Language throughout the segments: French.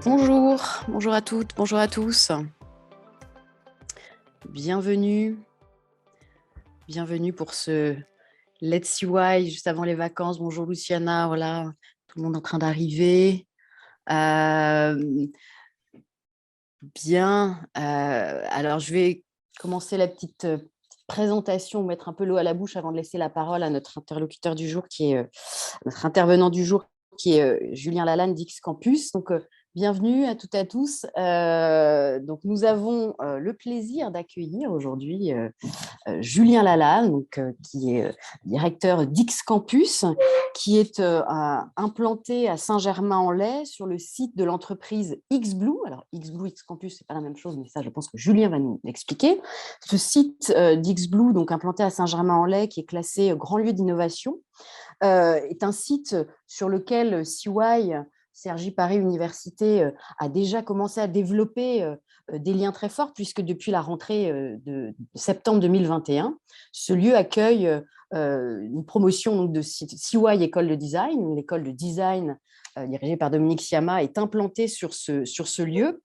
Bonjour, bonjour à toutes, bonjour à tous. Bienvenue, bienvenue pour ce Let's See Why juste avant les vacances. Bonjour Luciana, voilà, tout le monde en train d'arriver. Bien, alors je vais commencer la petite présentation, mettre un peu l'eau à la bouche avant de laisser la parole à notre interlocuteur du jour, qui est notre intervenant du jour, qui est Julien Lalanne d'X Campus. Donc, bienvenue à toutes et à tous. Donc, nous avons le plaisir d'accueillir aujourd'hui Julien Lalanne, qui est directeur d'X Campus, qui est implanté à Saint-Germain-en-Laye sur le site de l'entreprise XBlue. Alors, XBlue, X Campus, ce n'est pas la même chose, mais ça, je pense que Julien va nous l'expliquer. Ce site d'XBlue, donc implanté à Saint-Germain-en-Laye, qui est classé grand lieu d'innovation, est un site sur lequel CY, Cergy Paris Université, a déjà commencé à développer des liens très forts, puisque depuis la rentrée de septembre 2021, ce lieu accueille une promotion donc, de CY École de Design. L'école de design dirigée par Dominique Siama est implantée sur ce lieu.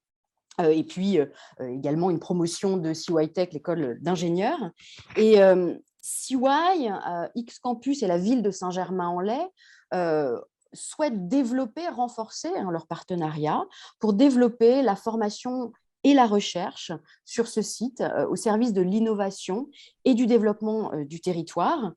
Et puis également une promotion de CY Tech, l'école d'ingénieurs. Et CY, X Campus et la ville de Saint-Germain-en-Laye souhaitent développer, renforcer leur partenariat pour développer la formation et la recherche sur ce site au service de l'innovation et du développement du territoire,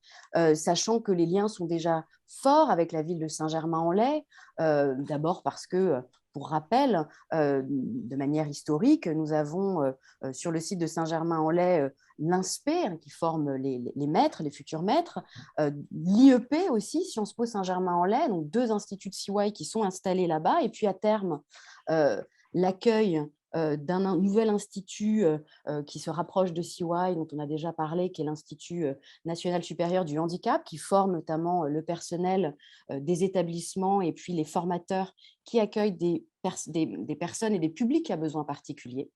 sachant que les liens sont déjà forts avec la ville de Saint-Germain-en-Laye, d'abord parce que, pour rappel, de manière historique, nous avons sur le site de Saint-Germain-en-Laye l'INSPE, qui forme les maîtres, les futurs maîtres, l'IEP aussi, Sciences Po Saint-Germain-en-Laye, donc 2 instituts de CY qui sont installés là-bas, et puis à terme, l'accueil d'un nouvel institut qui se rapproche de CY, dont on a déjà parlé, qui est l'Institut national supérieur du handicap, qui forme notamment le personnel des établissements et puis les formateurs qui accueillent des personnes et des publics à besoins particuliers.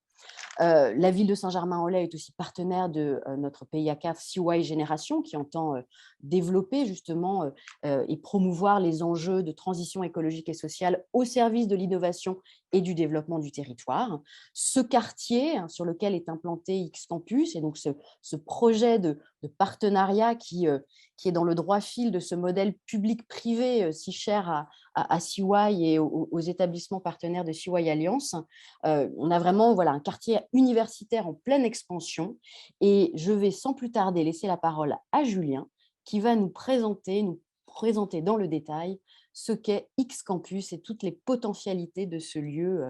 La ville de Saint-Germain-en-Laye est aussi partenaire de notre PIACAF CY Génération, qui entend développer justement et promouvoir les enjeux de transition écologique et sociale au service de l'innovation et du développement du territoire. Ce quartier sur lequel est implanté X Campus, et donc ce projet de partenariat qui est dans le droit fil de ce modèle public-privé si cher à CY et aux établissements partenaires de CY Alliance. On a vraiment un quartier universitaire en pleine expansion, et je vais sans plus tarder laisser la parole à Julien, qui va nous présenter dans le détail ce qu'est X Campus et toutes les potentialités de ce lieu.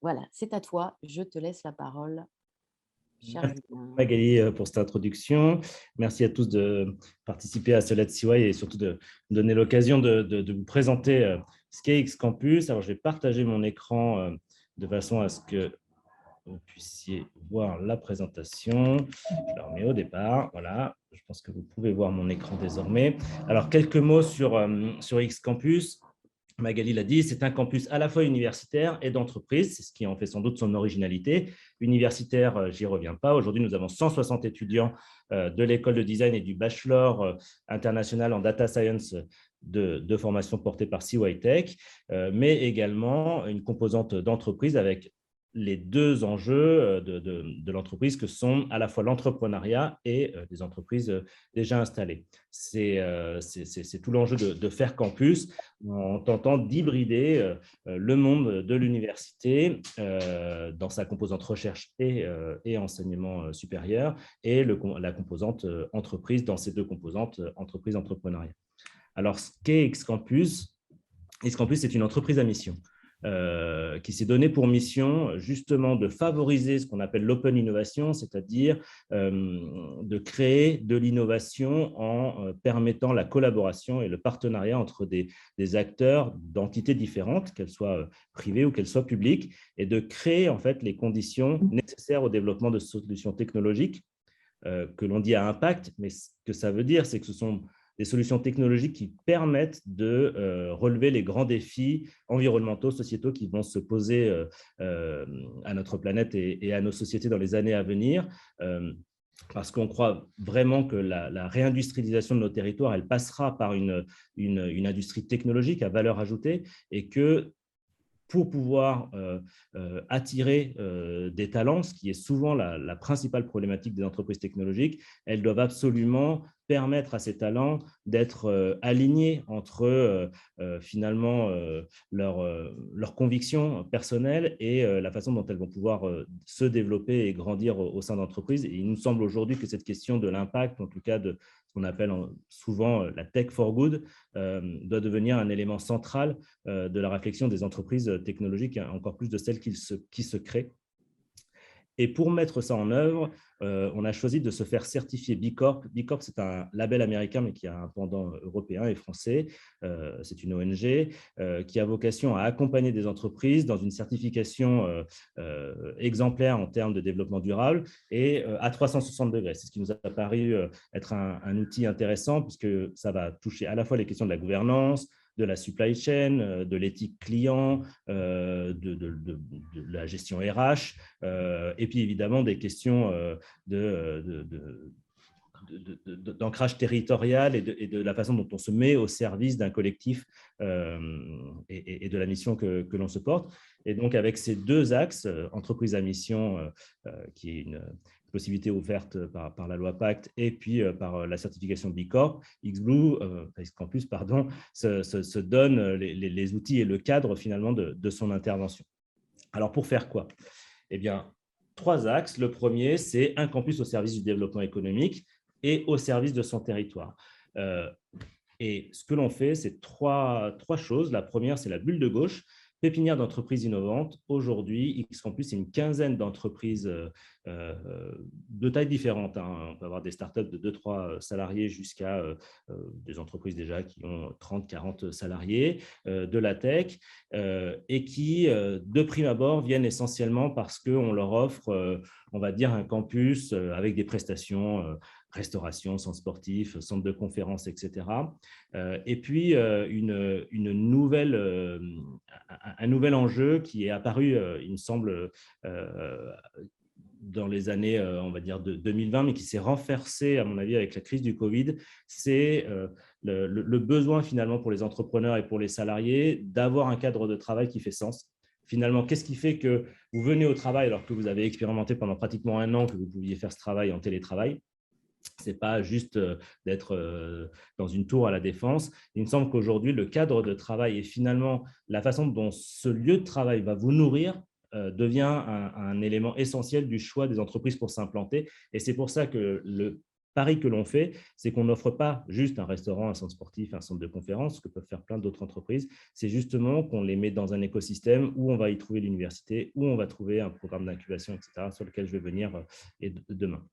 Voilà, c'est à toi, je te laisse la parole. Merci Magali pour cette introduction. Merci à tous de participer à ce Let's CY et surtout de me donner l'occasion de vous présenter ce qu'est X Campus. Alors, je vais partager mon écran de façon à ce que vous puissiez voir la présentation. Je la remets au départ. Voilà, je pense que vous pouvez voir mon écran désormais. Alors, quelques mots sur X Campus. Magali l'a dit, c'est un campus à la fois universitaire et d'entreprise, c'est ce qui en fait sans doute son originalité. Universitaire, j'y reviens pas. Aujourd'hui, nous avons 160 étudiants de l'école de design et du bachelor international en data science de formation portée par CY Tech, mais également une composante d'entreprise avec les 2 enjeux de l'entreprise que sont à la fois l'entrepreneuriat et des entreprises déjà installées. C'est tout l'enjeu de faire campus en tentant d'hybrider le monde de l'université dans sa composante recherche et enseignement supérieur et la composante entreprise dans ces 2 composantes entreprise-entrepreneuriat. Alors, ce qu'est X Campus, c'est une entreprise à mission. Qui s'est donné pour mission justement de favoriser ce qu'on appelle l'open innovation, c'est-à-dire de créer de l'innovation en permettant la collaboration et le partenariat entre des acteurs d'entités différentes, qu'elles soient privées ou qu'elles soient publiques, et de créer en fait les conditions nécessaires au développement de solutions technologiques que l'on dit à impact, mais ce que ça veut dire, c'est que ce sont des solutions technologiques qui permettent de relever les grands défis environnementaux, sociétaux qui vont se poser à notre planète et à nos sociétés dans les années à venir. Parce qu'on croit vraiment que la réindustrialisation de nos territoires, elle passera par une industrie technologique à valeur ajoutée, et que pour pouvoir attirer des talents, ce qui est souvent la principale problématique des entreprises technologiques. Elles doivent absolument permettre à ces talents d'être alignés entre finalement leurs convictions personnelles et la façon dont elles vont pouvoir se développer et grandir au sein d'entreprises. Et il nous semble aujourd'hui que cette question de l'impact, en tout cas de ce qu'on appelle souvent la tech for good, doit devenir un élément central de la réflexion des entreprises technologiques, encore plus de celles qui se créent. Et pour mettre ça en œuvre, on a choisi de se faire certifier B Corp. B Corp, c'est un label américain, mais qui a un pendant européen et français. C'est une ONG qui a vocation à accompagner des entreprises dans une certification exemplaire en termes de développement durable et à 360 degrés. C'est ce qui nous a paru être un outil intéressant, puisque ça va toucher à la fois les questions de la gouvernance, de la supply chain, de l'éthique client, de la gestion RH, et puis évidemment des questions d'ancrage territorial et de la façon dont on se met au service d'un collectif et de la mission que l'on se porte. Et donc, avec ces deux axes, entreprise à mission, qui est une possibilité ouverte par la loi Pacte et puis par la certification B Corp, Xcampus se donne les outils et le cadre finalement de son intervention. Alors, pour faire quoi? Eh bien, 3 axes. Le premier, c'est un campus au service du développement économique et au service de son territoire. Et ce que l'on fait, c'est trois choses. La première, c'est la bulle de gauche, pépinière d'entreprises innovantes. Aujourd'hui, Xcampus, c'est une quinzaine d'entreprises de tailles différentes. On peut avoir des startups de 2-3 salariés jusqu'à des entreprises déjà qui ont 30-40 salariés, de la tech, et qui, de prime abord, viennent essentiellement parce qu'on leur offre, on va dire, un campus avec des prestations, restauration, centre sportif, centre de conférences, etc. Et puis, un nouvel enjeu qui est apparu, il me semble, dans les années, on va dire, de 2020, mais qui s'est renforcé, à mon avis, avec la crise du Covid, c'est le besoin, finalement, pour les entrepreneurs et pour les salariés d'avoir un cadre de travail qui fait sens. Finalement, qu'est-ce qui fait que vous venez au travail alors que vous avez expérimenté pendant pratiquement 1 an que vous pouviez faire ce travail en télétravail? Ce n'est pas juste d'être dans une tour à la Défense. Il me semble qu'aujourd'hui, le cadre de travail et finalement la façon dont ce lieu de travail va vous nourrir devient un élément essentiel du choix des entreprises pour s'implanter. Et c'est pour ça que le pari que l'on fait, c'est qu'on n'offre pas juste un restaurant, un centre sportif, un centre de conférence, ce que peuvent faire plein d'autres entreprises. C'est justement qu'on les met dans un écosystème où on va y trouver l'université, où on va trouver un programme d'incubation, etc., sur lequel je vais venir demain.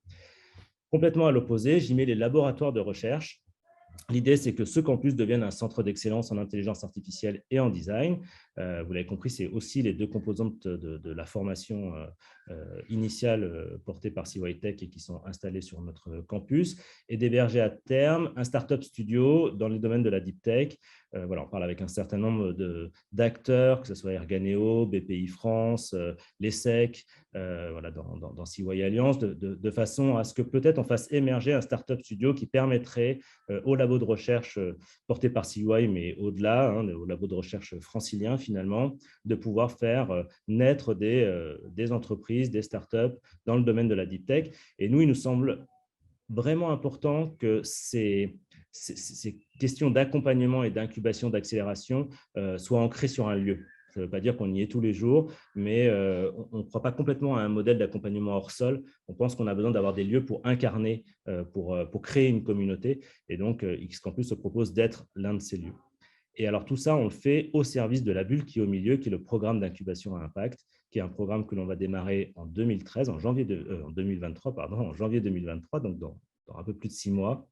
Complètement à l'opposé, j'y mets les laboratoires de recherche. L'idée, c'est que ce campus devienne un centre d'excellence en intelligence artificielle et en design. Vous l'avez compris, c'est aussi les 2 composantes de la formation initiale portée par CY Tech et qui sont installées sur notre campus, et d'héberger à terme un startup studio dans le domaine de la deep tech. Voilà, on parle avec un certain nombre d'acteurs, que ce soit Erganeo, BPI France, l'ESSEC, voilà, dans CY Alliance, de façon à ce que peut-être on fasse émerger un startup studio qui permettrait au labo de recherche porté par CY, mais au-delà, au labo de recherche francilien finalement, de pouvoir faire naître des entreprises, des startups dans le domaine de la deep tech. Et nous, il nous semble vraiment important que ces questions d'accompagnement et d'incubation, d'accélération soient ancrées sur un lieu. Ça ne veut pas dire qu'on y est tous les jours, mais on ne croit pas complètement à un modèle d'accompagnement hors sol. On pense qu'on a besoin d'avoir des lieux pour incarner, pour créer une communauté. Et donc, Xcampus se propose d'être l'un de ces lieux. Et alors, tout ça, on le fait au service de la bulle qui est au milieu, qui est le programme d'incubation à impact, qui est un programme que l'on va démarrer en 2023, en janvier 2023, donc dans un peu plus de 6 mois.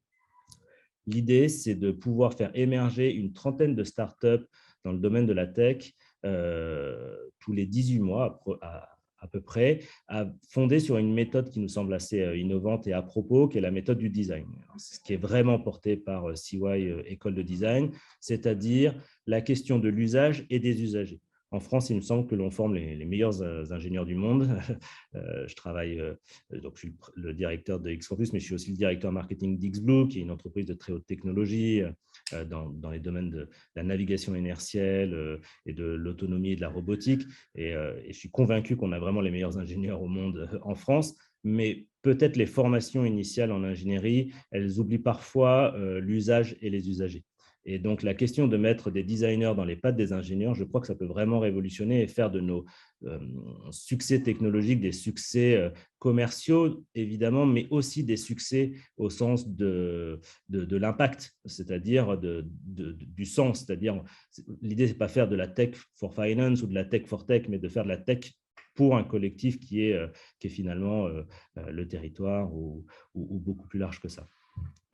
L'idée, c'est de pouvoir faire émerger une trentaine de startups dans le domaine de la tech tous les 18 mois à peu près, fondée sur une méthode qui nous semble assez innovante et à propos, qui est la méthode du design. Ce qui est vraiment porté par CY École de Design, c'est-à-dire la question de l'usage et des usagers. En France, il me semble que l'on forme les meilleurs ingénieurs du monde. Je travaille, donc je suis le directeur de X-Campus, mais je suis aussi le directeur marketing d'XBlue, qui est une entreprise de très haute technologie dans les domaines de la navigation inertielle et de l'autonomie et de la robotique. Et je suis convaincu qu'on a vraiment les meilleurs ingénieurs au monde en France. Mais peut-être les formations initiales en ingénierie, elles oublient parfois l'usage et les usagers. Et donc, la question de mettre des designers dans les pattes des ingénieurs, je crois que ça peut vraiment révolutionner et faire de nos succès technologiques des succès commerciaux, évidemment, mais aussi des succès au sens de l'impact, c'est-à-dire du sens. C'est-à-dire, l'idée, ce n'est pas faire de la tech for finance ou de la tech for tech, mais de faire de la tech pour un collectif qui est finalement le territoire ou beaucoup plus large que ça.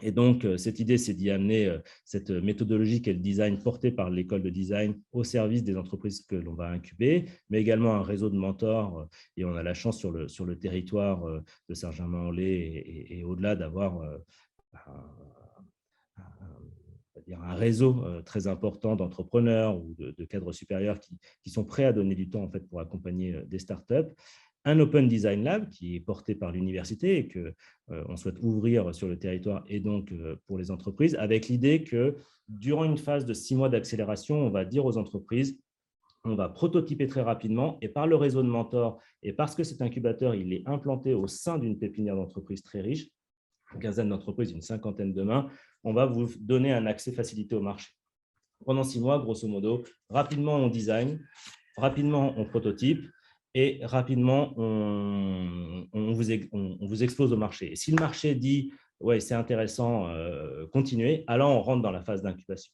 Et donc, cette idée, c'est d'y amener cette méthodologie qu'est le design portée par l'école de design au service des entreprises que l'on va incuber, mais également un réseau de mentors. Et on a la chance sur le territoire de Saint-Germain-en-Laye et au-delà d'avoir un réseau très important d'entrepreneurs ou de cadres supérieurs qui sont prêts à donner du temps en fait, pour accompagner des startups. Un Open Design Lab qui est porté par l'université et qu'on souhaite ouvrir sur le territoire et donc pour les entreprises, avec l'idée que durant une phase de 6 mois d'accélération, on va dire aux entreprises, on va prototyper très rapidement et par le réseau de mentors et parce que cet incubateur il est implanté au sein d'une pépinière d'entreprises très riche, une quinzaine d'entreprises, une cinquantaine de mains, on va vous donner un accès facilité au marché. Pendant 6 mois, grosso modo, rapidement on design, rapidement on prototype, et rapidement, on vous expose au marché. Et si le marché dit « ouais, c'est intéressant, continuez », alors on rentre dans la phase d'incubation.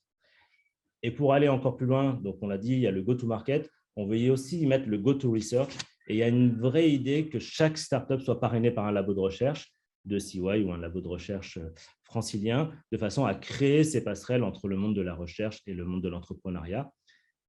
Et pour aller encore plus loin, donc on l'a dit, il y a le go-to-market, on veut aussi y mettre le go-to-research, et il y a une vraie idée que chaque startup soit parrainée par un labo de recherche de CY ou un labo de recherche francilien, de façon à créer ces passerelles entre le monde de la recherche et le monde de l'entrepreneuriat.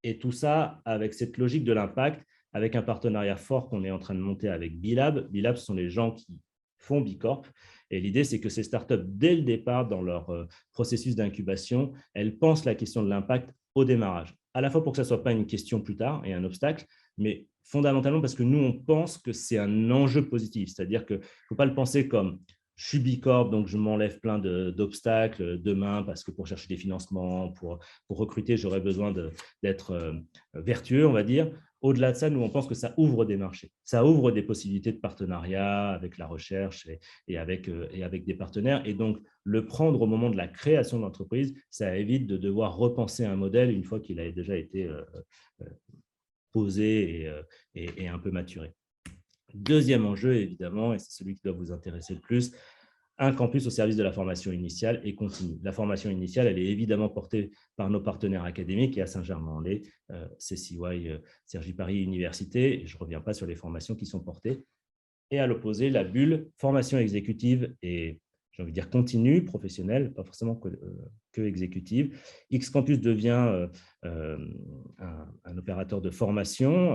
Et tout ça avec cette logique de l'impact, avec un partenariat fort qu'on est en train de monter avec Bilab. Bilab, ce sont les gens qui font Bicorp. Et l'idée, c'est que ces startups, dès le départ, dans leur processus d'incubation, elles pensent la question de l'impact au démarrage. À la fois pour que ça ne soit pas une question plus tard et un obstacle, mais fondamentalement parce que nous, on pense que c'est un enjeu positif. C'est-à-dire qu'il ne faut pas le penser comme je suis Bicorp, donc je m'enlève plein d'obstacles demain parce que pour chercher des financements, pour recruter, j'aurais besoin d'être vertueux, on va dire. Au-delà de ça, nous, on pense que ça ouvre des marchés. Ça ouvre des possibilités de partenariat avec la recherche et avec des partenaires. Et donc, le prendre au moment de la création de l'entreprise, ça évite de devoir repenser un modèle une fois qu'il a déjà été posé et un peu maturé. Deuxième enjeu, évidemment, et c'est celui qui doit vous intéresser le plus, un campus au service de la formation initiale et continue. La formation initiale, elle est évidemment portée par nos partenaires académiques et à Saint-Germain-en-Laye, CCY, Cergy Paris Université. Je ne reviens pas sur les formations qui sont portées. Et à l'opposé, la bulle, formation exécutive et j'ai envie de dire continue, professionnelle, pas forcément que exécutive. X-Campus devient un opérateur de formation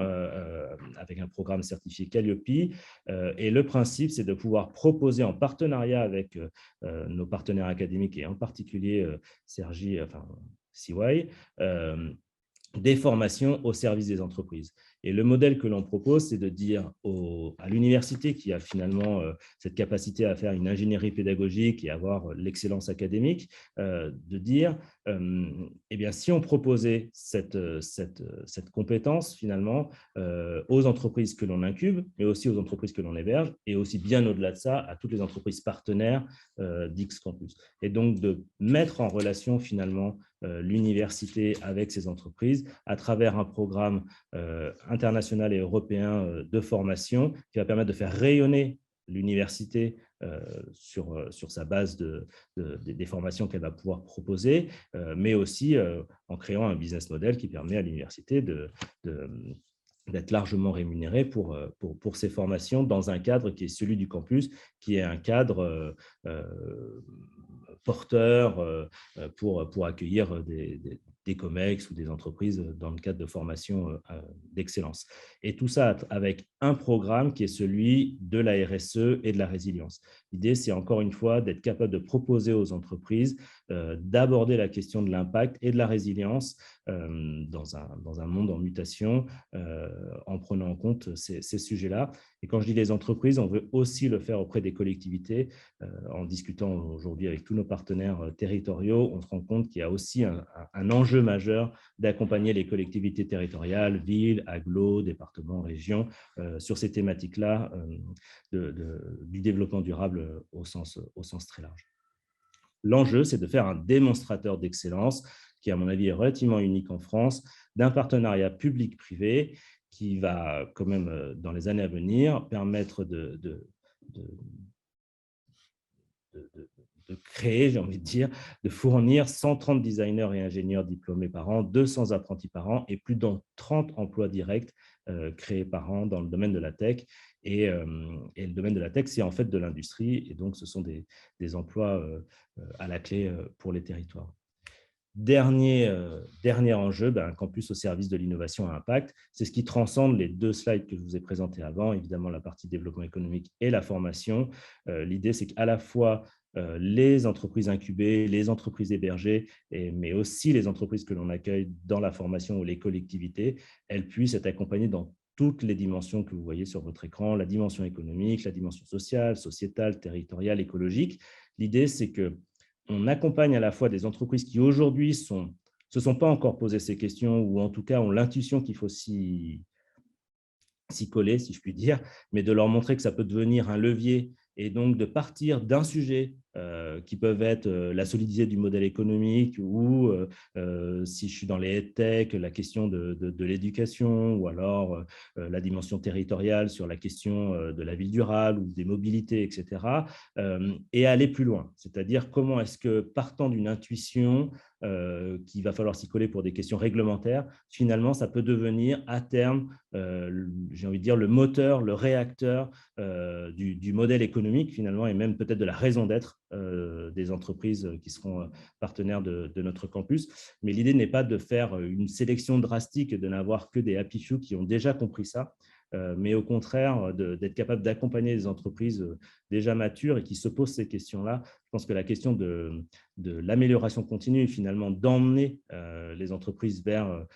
avec un programme certifié Calliope. Et le principe, c'est de pouvoir proposer en partenariat avec nos partenaires académiques et en particulier Cergy, enfin CY, des formations au service des entreprises. Et le modèle que l'on propose, c'est de dire à l'université qui a finalement cette capacité à faire une ingénierie pédagogique et avoir l'excellence académique, de dire, eh bien, si on proposait cette compétence finalement aux entreprises que l'on incube, mais aussi aux entreprises que l'on héberge, et aussi bien au-delà de ça, à toutes les entreprises partenaires d'X-Campus. Et donc, de mettre en relation finalement l'université avec ces entreprises à travers un programme international et européen de formation qui va permettre de faire rayonner l'université sur sa base des formations qu'elle va pouvoir proposer, mais aussi en créant un business model qui permet à l'université d'être largement rémunérée pour ces formations dans un cadre qui est celui du campus, qui est un cadre porteur pour accueillir des COMEX ou des entreprises dans le cadre de formation d'excellence. Et tout ça avec un programme qui est celui de la RSE et de la résilience. L'idée, c'est encore une fois d'être capable de proposer aux entreprises d'aborder la question de l'impact et de la résilience dans un monde en mutation en prenant en compte ces sujets-là. Et quand je dis les entreprises, on veut aussi le faire auprès des collectivités. En discutant aujourd'hui avec tous nos partenaires territoriaux, on se rend compte qu'il y a aussi un enjeu majeur d'accompagner les collectivités territoriales, villes, agglos, départements, régions, sur ces thématiques-là du développement durable au sens très large. L'enjeu, c'est de faire un démonstrateur d'excellence qui, à mon avis, est relativement unique en France, d'un partenariat public-privé qui va, quand même, dans les années à venir, permettre de créer, j'ai envie de dire, de fournir 130 designers et ingénieurs diplômés par an, 200 apprentis par an et plus de 30 emplois directs créés par an dans le domaine de la tech. Et le domaine de la tech, c'est en fait de l'industrie. Et donc, ce sont des emplois à la clé pour les territoires. Dernier enjeu, un campus au service de l'innovation à impact. C'est ce qui transcende les 2 slides que je vous ai présentés avant, évidemment la partie développement économique et la formation. L'idée, c'est qu'à la fois les entreprises incubées, les entreprises hébergées, mais aussi les entreprises que l'on accueille dans la formation ou les collectivités, elles puissent être accompagnées dans toutes les dimensions que vous voyez sur votre écran, la dimension économique, la dimension sociale, sociétale, territoriale, écologique. L'idée, c'est que on accompagne à la fois des entreprises qui aujourd'hui se sont pas encore posé ces questions ou en tout cas ont l'intuition qu'il faut s'y coller, si je puis dire, mais de leur montrer que ça peut devenir un levier et donc de partir d'un sujet qui peuvent être la solidité du modèle économique ou, si je suis dans les tech, la question de l'éducation ou alors la dimension territoriale sur la question de la ville durable ou des mobilités, etc. Et aller plus loin. C'est-à-dire comment est-ce que, partant d'une intuition qu'il va falloir s'y coller pour des questions réglementaires, finalement, ça peut devenir à terme, j'ai envie de dire, le moteur, le réacteur du modèle économique, finalement, et même peut-être de la raison d'être des entreprises qui seront partenaires de notre campus. Mais l'idée n'est pas de faire une sélection drastique, de n'avoir que des happy few qui ont déjà compris ça, mais au contraire d'être capable d'accompagner des entreprises déjà matures et qui se posent ces questions-là. Je pense que la question de l'amélioration continue, finalement, d'emmener les entreprises vers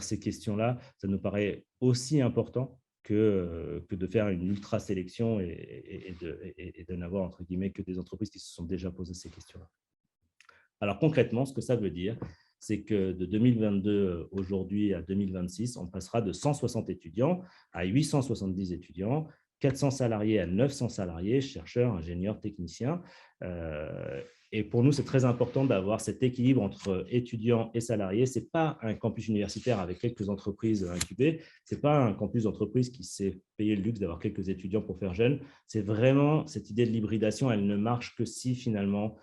ces questions-là, ça nous paraît aussi important que de faire une ultra sélection et de n'avoir, entre guillemets, que des entreprises qui se sont déjà posées ces questions-là. Alors concrètement, ce que ça veut dire, c'est que de 2022 aujourd'hui à 2026, on passera de 160 étudiants à 870 étudiants, 400 salariés à 900 salariés, chercheurs, ingénieurs, techniciens. Et pour nous, c'est très important d'avoir cet équilibre entre étudiants et salariés. Ce n'est pas un campus universitaire avec quelques entreprises incubées. Ce n'est pas un campus d'entreprise qui s'est payé le luxe d'avoir quelques étudiants pour faire jeune. C'est vraiment cette idée de l'hybridation. Elle ne marche que si finalement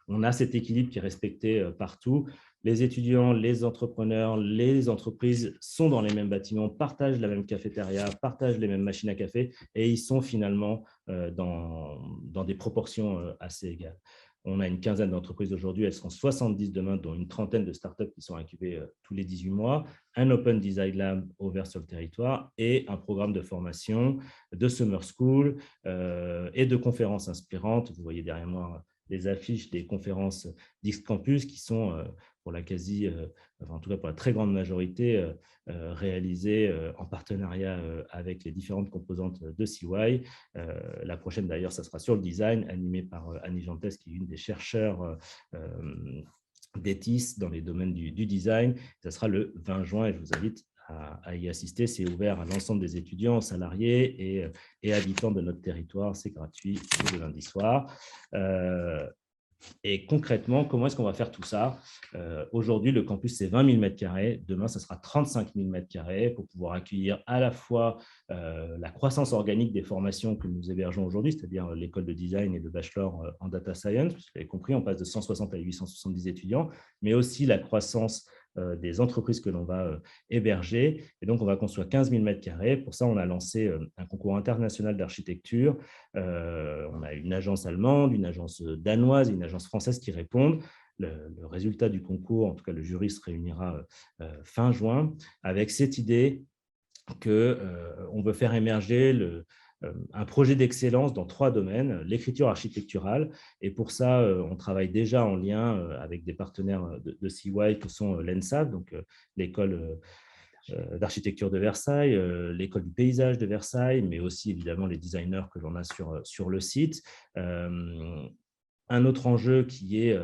on a cet équilibre qui est respecté partout. Les étudiants, les entrepreneurs, les entreprises sont dans les mêmes bâtiments, partagent la même cafétéria, partagent les mêmes machines à café et ils sont finalement dans des proportions assez égales. On a une quinzaine d'entreprises aujourd'hui, elles seront 70 demain, dont une trentaine de startups qui sont incubées tous les 18 mois, un Open Design Lab ouvert sur le territoire et un programme de formation, de summer school et de conférences inspirantes. Vous voyez derrière moi les affiches des conférences d'X-Campus qui sont pour la en tout cas pour la très grande majorité, réalisées en partenariat avec les différentes composantes de CY. La prochaine, d'ailleurs, ça sera sur le design, animée par Annie Jantès, qui est une des chercheurs d'ETIS dans les domaines du design. Ça sera le 20 juin et je vous invite à y assister. C'est ouvert à l'ensemble des étudiants, salariés et habitants de notre territoire. C'est gratuit, c'est le lundi soir. Et concrètement, comment est-ce qu'on va faire tout ça? Aujourd'hui, le campus, c'est 20 000 m². Demain, ça sera 35 000 m² pour pouvoir accueillir à la fois la croissance organique des formations que nous hébergeons aujourd'hui, c'est-à-dire l'école de design et de bachelor en data science. Vous avez compris, on passe de 160 à 870 étudiants, mais aussi la croissance des entreprises que l'on va héberger. Et donc, on va construire 15 000 m². Pour ça, on a lancé un concours international d'architecture. On a une agence allemande, une agence danoise et une agence française qui répondent. le résultat du concours, en tout cas le jury se réunira fin juin, avec cette idée qu'on veut faire émerger un projet d'excellence dans 3 domaines, l'écriture architecturale. Et pour ça, on travaille déjà en lien avec des partenaires de CY que sont l'ENSAV, donc l'école d'architecture de Versailles, l'école du paysage de Versailles, mais aussi évidemment les designers que l'on a sur le site. Un autre enjeu qui est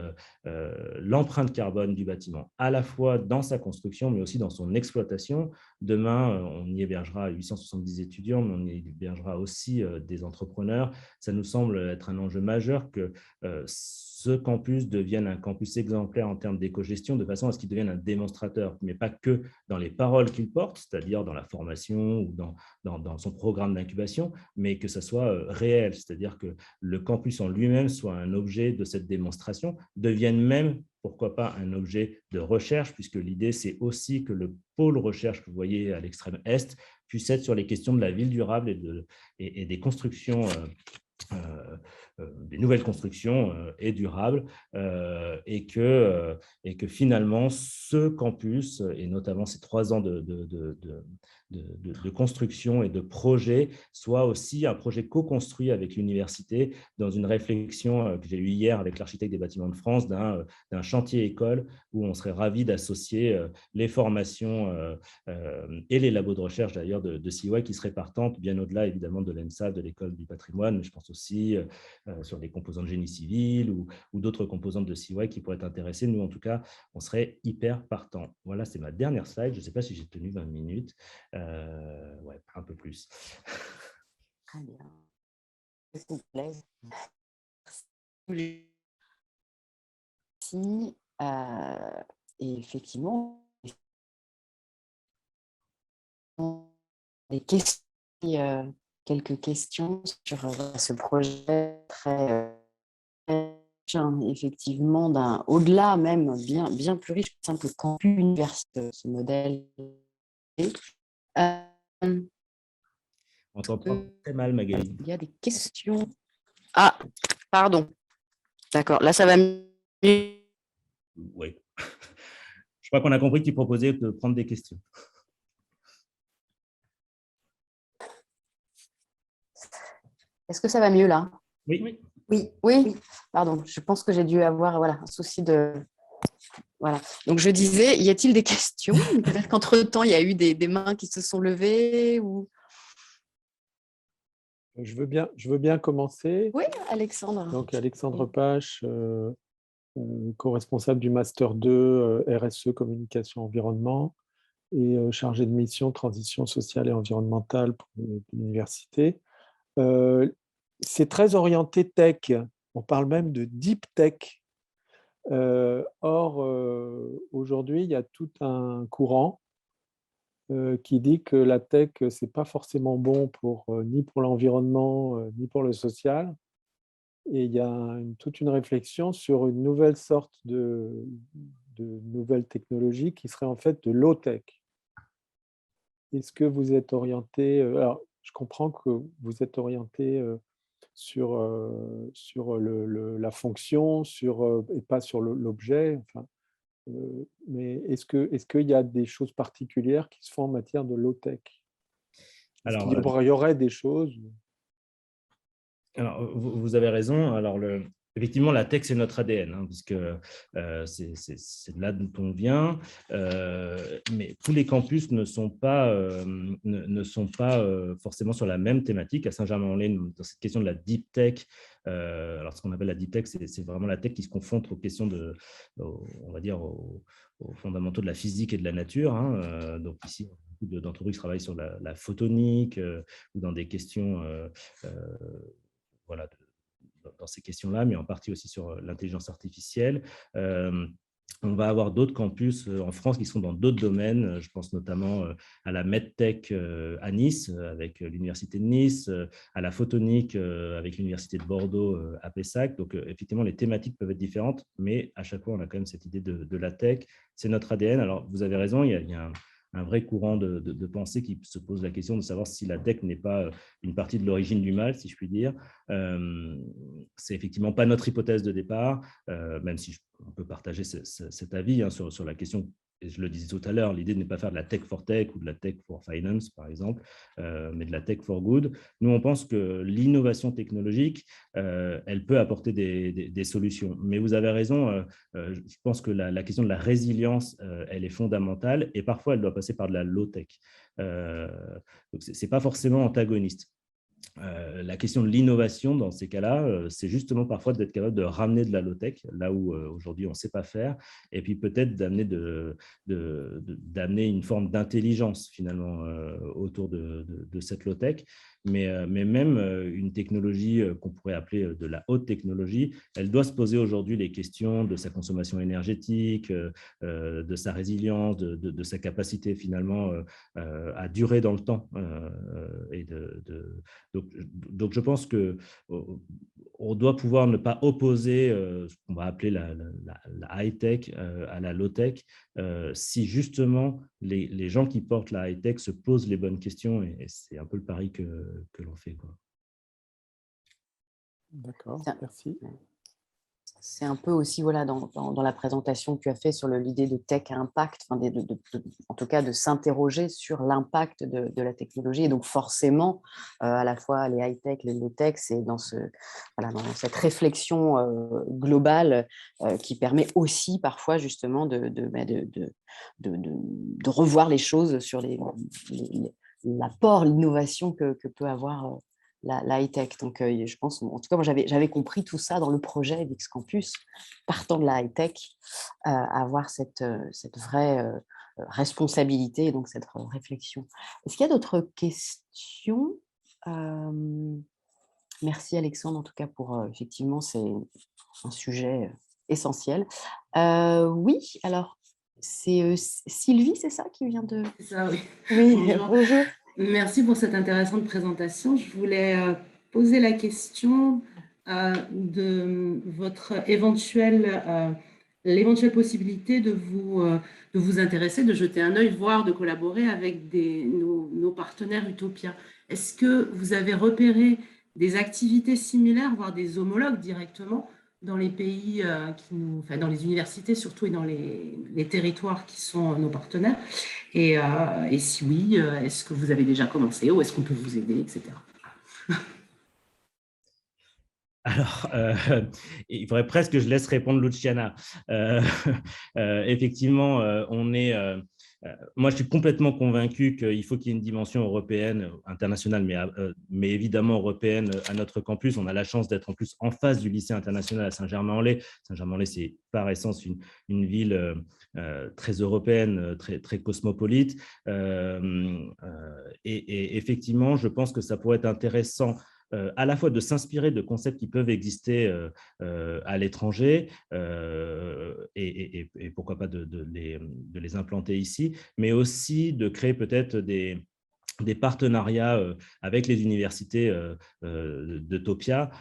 l'empreinte carbone du bâtiment, à la fois dans sa construction, mais aussi dans son exploitation. Demain, on y hébergera 870 étudiants, mais on y hébergera aussi des entrepreneurs. Ça nous semble être un enjeu majeur que ce campus devienne un campus exemplaire en termes d'éco-gestion, de façon à ce qu'il devienne un démonstrateur, mais pas que dans les paroles qu'il porte, c'est-à-dire dans la formation ou dans son programme d'incubation, mais que ça soit réel, c'est-à-dire que le campus en lui-même soit un objet de cette démonstration, devienne même, pourquoi pas, un objet de recherche, puisque l'idée, c'est aussi que le pôle recherche que vous voyez à l'extrême est puisse être sur les questions de la ville durable et des constructions des nouvelles constructions et durables, et que finalement ce campus, et notamment ces 3 ans de construction et de projet, soit aussi un projet co-construit avec l'université dans une réflexion que j'ai eue hier avec l'architecte des bâtiments de France d'un chantier école où on serait ravis d'associer les formations et les labos de recherche d'ailleurs de CY qui seraient partantes, bien au-delà évidemment de l'ENSA, de l'école du patrimoine, mais je pense aussi sur des composants de génie civil ou d'autres composantes de CY qui pourraient être intéressées. Nous, en tout cas, on serait hyper partant. Voilà, c'est ma dernière slide. Je ne sais pas si j'ai tenu 20 minutes. Ouais, un peu plus. Très bien. S'il vous plaît. Merci. Et effectivement, des questions, quelques questions sur ce projet très effectivement au-delà même bien plus riche que simple campus universitaire, ce modèle. On t'entend très mal, Magali. Il y a des questions. Ah, pardon. D'accord, là ça va mieux. Oui. Je crois qu'on a compris que tu proposais de prendre des questions. Est-ce que ça va mieux là? Oui. Oui. Pardon, je pense que j'ai dû avoir un souci de... Voilà. Donc, je disais, y a-t-il des questions? Peut-être qu'entre-temps, il y a eu des mains qui se sont levées ou... Je veux bien commencer. Oui, Alexandre. Donc, Alexandre Pache, co-responsable du Master 2 RSE Communication Environnement et chargé de mission Transition sociale et environnementale pour l'université. C'est très orienté tech. On parle même de deep tech. Or, aujourd'hui, il y a tout un courant qui dit que la tech, ce n'est pas forcément bon ni pour l'environnement, ni pour le social. Et il y a toute une réflexion sur une nouvelle sorte de nouvelles technologies qui serait en fait de low-tech. Est-ce que vous êtes orienté, alors je comprends que vous êtes orienté sur la fonction, et pas sur l'objet, enfin, mais est-ce qu'il y a des choses particulières qui se font en matière de low-tech? Est-ce qu'il y aurait des choses? Alors, vous avez raison. Alors, effectivement, la tech, c'est notre ADN, hein, puisque c'est de là dont on vient. Mais tous les campus ne sont pas forcément sur la même thématique. À Saint-Germain-en-Laye, dans cette question de la deep tech, alors ce qu'on appelle la deep tech, c'est vraiment la tech qui se confronte aux questions on va dire, aux fondamentaux de la physique et de la nature. Hein. Donc ici, beaucoup d'entreprises travaillent sur la photonique ou dans des questions voilà, dans ces questions-là, mais en partie aussi sur l'intelligence artificielle. On va avoir d'autres campus en France qui sont dans d'autres domaines. Je pense notamment à la MedTech à Nice, avec l'Université de Nice, à la photonique avec l'Université de Bordeaux à Pessac. Donc, effectivement, les thématiques peuvent être différentes, mais à chaque fois, on a quand même cette idée de la tech. C'est notre ADN. Alors, vous avez raison, il y a un vrai courant de pensée qui se pose la question de savoir si la tech n'est pas une partie de l'origine du mal, si je puis dire. C'est effectivement pas notre hypothèse de départ, même si on peut partager cet avis sur la question. Et je le disais tout à l'heure, l'idée n'est pas faire de la tech for tech ou de la tech for finance, par exemple, mais de la tech for good. Nous, on pense que l'innovation technologique, elle peut apporter des solutions. Mais vous avez raison, je pense que la question de la résilience, elle est fondamentale et parfois, elle doit passer par de la low-tech. Donc, ce n'est pas forcément antagoniste. La question de l'innovation dans ces cas-là, c'est justement parfois d'être capable de ramener de la low-tech, là où aujourd'hui on ne sait pas faire, et puis peut-être d'amener d'amener une forme d'intelligence finalement autour de cette low-tech. Mais même une technologie qu'on pourrait appeler de la haute technologie, elle doit se poser aujourd'hui les questions de sa consommation énergétique, de sa résilience, de sa capacité finalement à durer dans le temps et donc, je pense qu'on doit pouvoir ne pas opposer ce qu'on va appeler la high-tech à la low-tech si justement les gens qui portent la high-tech se posent les bonnes questions et c'est un peu le pari que l'on fait, quoi. D'accord, merci. C'est un peu aussi voilà, dans la présentation que tu as fait sur l'idée de tech à impact, enfin, en tout cas de s'interroger sur l'impact de la technologie. Et donc forcément, à la fois les high-tech, les low-tech, c'est dans cette réflexion globale qui permet aussi parfois justement de revoir les choses sur l'apport, l'innovation que peut avoir la high-tech. Donc, je pense, en tout cas, moi, j'avais compris tout ça dans le projet d'X Campus, partant de la high-tech, avoir cette vraie responsabilité et donc cette réflexion. Est-ce qu'il y a d'autres questions? Merci Alexandre, en tout cas, pour effectivement, c'est un sujet essentiel. Oui, alors, c'est Sylvie, c'est ça qui vient de… C'est ça, oui. Oui, bonjour. Merci pour cette intéressante présentation. Je voulais poser la question de votre l'éventuelle possibilité de vous intéresser, de jeter un œil, voire de collaborer avec nos partenaires Utopia. Est-ce que vous avez repéré des activités similaires, voire des homologues directement dans les pays, dans les universités surtout et dans les territoires qui sont nos partenaires? Et si oui, est-ce que vous avez déjà commencé ou est-ce qu'on peut vous aider, etc. Alors, il faudrait presque que je laisse répondre Luciana. Effectivement, moi, je suis complètement convaincu qu'il faut qu'il y ait une dimension européenne, internationale, mais évidemment européenne à notre campus. On a la chance d'être en plus en face du lycée international à Saint-Germain-en-Laye. Saint-Germain-en-Laye, c'est par essence une ville très européenne, très cosmopolite. Et effectivement, je pense que ça pourrait être intéressant à la fois de s'inspirer de concepts qui peuvent exister à l'étranger et pourquoi pas de les implanter ici, mais aussi de créer peut-être des partenariats avec les universités d'Utopia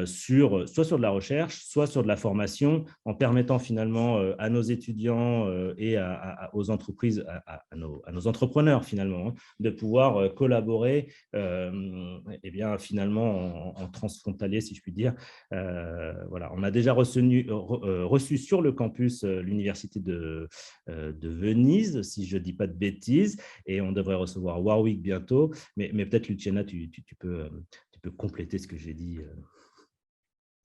soit sur de la recherche, soit sur de la formation, en permettant finalement à nos étudiants et aux entreprises, à nos entrepreneurs finalement, hein, de pouvoir collaborer et bien, finalement en transfrontalier, si je puis dire. Voilà. On a déjà reçu sur le campus l'université de Venise, si je ne dis pas de bêtises, et on devrait recevoir Warwick bientôt, mais peut-être Luciana, tu peux compléter ce que j'ai dit.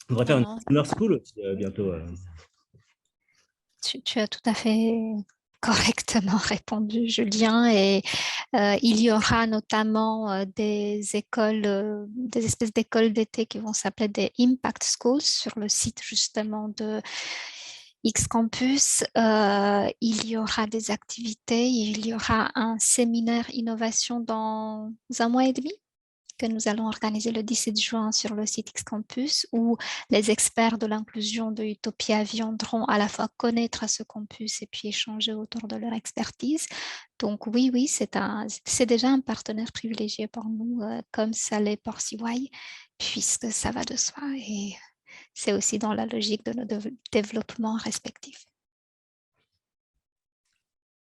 On devrait faire une summer school aussi, bientôt. Tu as tout à fait correctement répondu, Julien, et il y aura notamment des espèces d'écoles d'été qui vont s'appeler des Impact Schools sur le site justement de X Campus. Il y aura des activités, il y aura un séminaire innovation dans 1 mois et demi que nous allons organiser le 17 juin sur le site X Campus, où les experts de l'inclusion de Utopia viendront à la fois connaître ce campus et puis échanger autour de leur expertise. Donc oui, c'est déjà un partenaire privilégié pour nous, comme ça l'est pour CY, puisque ça va de soi et c'est aussi dans la logique de nos développements respectifs.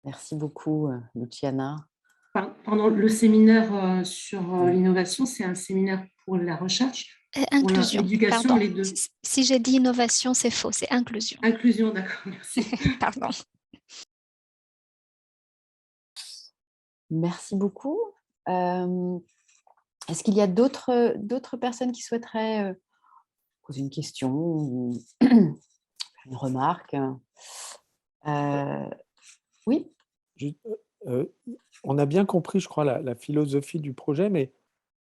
Merci beaucoup, Luciana. Pardon, le séminaire sur l'innovation, c'est un séminaire pour la recherche, pour Inclusion, l'éducation, pardon. les deux. Si j'ai dit innovation, c'est faux, c'est inclusion. Inclusion, d'accord, merci. Pardon. Merci beaucoup. Est-ce qu'il y a d'autres personnes qui souhaiteraient poser une question ou une remarque? Oui. On a bien compris, je crois, la philosophie du projet, mais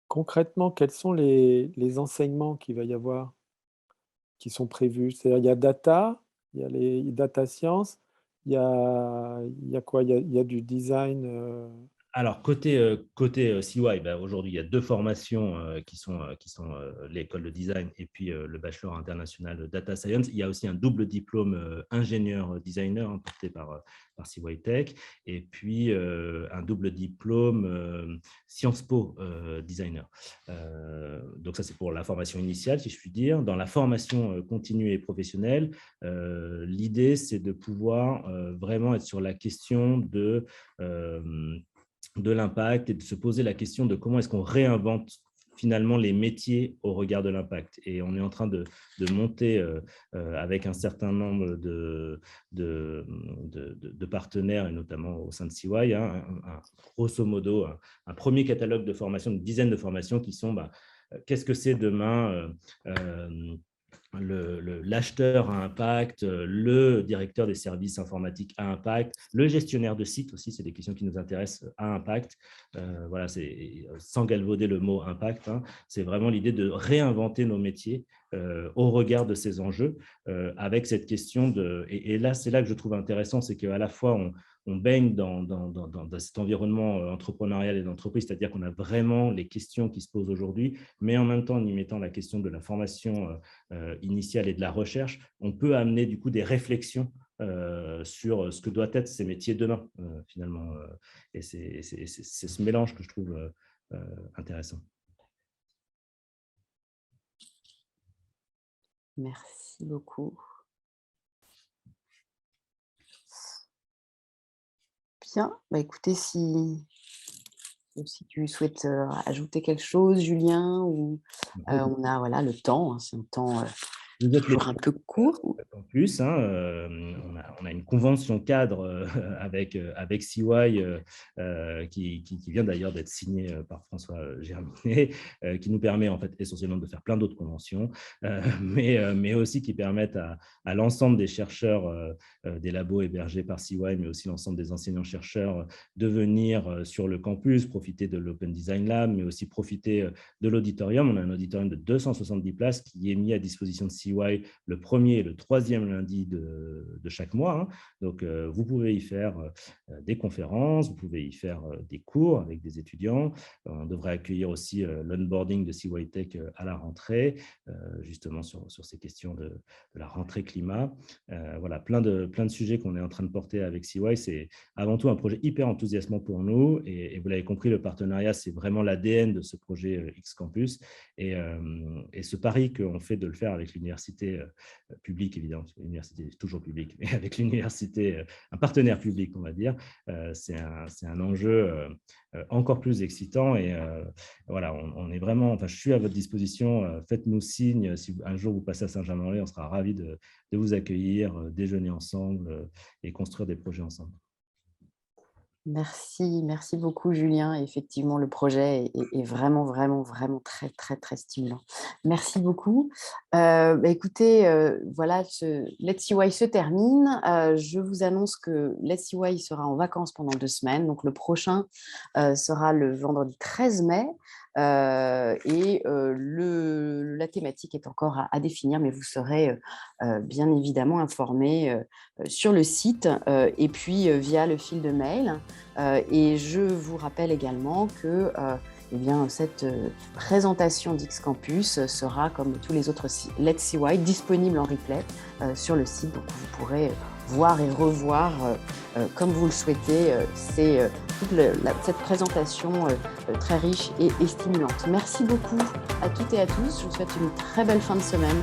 concrètement, quels sont les enseignements qu'il va y avoir, qui sont prévus? C'est-à-dire, il y a data, il y a les data science, il y a quoi? Il y a du design. Alors, côté CY, aujourd'hui, il y a 2 formations qui sont l'école de design et puis le bachelor international Data Science. Il y a aussi un double diplôme ingénieur designer porté par CY Tech et puis un double diplôme Sciences Po designer. Donc, ça, c'est pour la formation initiale, si je puis dire. Dans la formation continue et professionnelle, l'idée, c'est de pouvoir vraiment être sur la question de l'impact et de se poser la question de comment est-ce qu'on réinvente finalement les métiers au regard de l'impact. Et on est en train de monter avec un certain nombre de partenaires, et notamment au sein de CY, grosso modo, un premier catalogue de formations, une dizaine de formations qui sont qu'est-ce que c'est demain l'acheteur à impact, le directeur des services informatiques à impact, le gestionnaire de site aussi, c'est des questions qui nous intéressent à impact. Voilà, c'est sans galvauder le mot impact, c'est vraiment l'idée de réinventer nos métiers au regard de ces enjeux, avec cette question de… Et là, c'est là que je trouve intéressant, c'est qu'à la fois, on baigne dans cet environnement entrepreneurial et d'entreprise, c'est-à-dire qu'on a vraiment les questions qui se posent aujourd'hui, mais en même temps, en y mettant la question de la formation initiale et de la recherche, on peut amener du coup des réflexions sur ce que doivent être ces métiers demain, finalement. Et c'est ce mélange que je trouve intéressant. Merci beaucoup. Bien, écoutez, si tu souhaites ajouter quelque chose, Julien, ou on a le temps, c'est un temps toujours un peu court. En plus, on a une convention cadre avec CY qui vient d'ailleurs d'être signée par François Germinet, qui nous permet en fait essentiellement de faire plein d'autres conventions, mais aussi qui permettent à l'ensemble des chercheurs des labos hébergés par CY, mais aussi l'ensemble des enseignants-chercheurs de venir sur le campus, profiter de l'Open Design Lab, mais aussi profiter de l'auditorium. On a un auditorium de 270 places qui est mis à disposition de CY le premier et le troisième lundi de chaque mois. Donc, vous pouvez y faire des conférences, vous pouvez y faire des cours avec des étudiants. On devrait accueillir aussi l'onboarding de CY Tech à la rentrée, justement sur ces questions de la rentrée climat. Voilà, plein de sujets qu'on est en train de porter avec CY. C'est avant tout un projet hyper enthousiasmant pour nous. Et vous l'avez compris, le partenariat, c'est vraiment l'ADN de ce projet X-Campus. Et ce pari qu'on fait de le faire avec l'université publique, évidemment, parce que l'université est toujours publique, mais avec l'université, un partenaire public, on va dire, c'est un enjeu encore plus excitant. Et voilà, on est vraiment, je suis à votre disposition. Faites-nous signe si un jour vous passez à Saint-Germain-en-Laye, on sera ravis de vous accueillir, déjeuner ensemble et construire des projets ensemble. Merci beaucoup, Julien. Effectivement, le projet est vraiment très, très, très stimulant. Merci beaucoup. Écoutez, voilà, Let's CY se termine. Je vous annonce que Let's CY sera en vacances pendant 2 semaines. Donc, le prochain sera le vendredi 13 mai. La thématique est encore à définir, mais vous serez bien évidemment informés sur le site et puis via le fil de mail. Et je vous rappelle également que cette présentation d'X-Campus sera, comme tous les autres Let's CY, disponible en replay sur le site. Donc, vous pourrez voir et revoir, comme vous le souhaitez, cette présentation très riche et stimulante. Merci beaucoup à toutes et à tous. Je vous souhaite une très belle fin de semaine.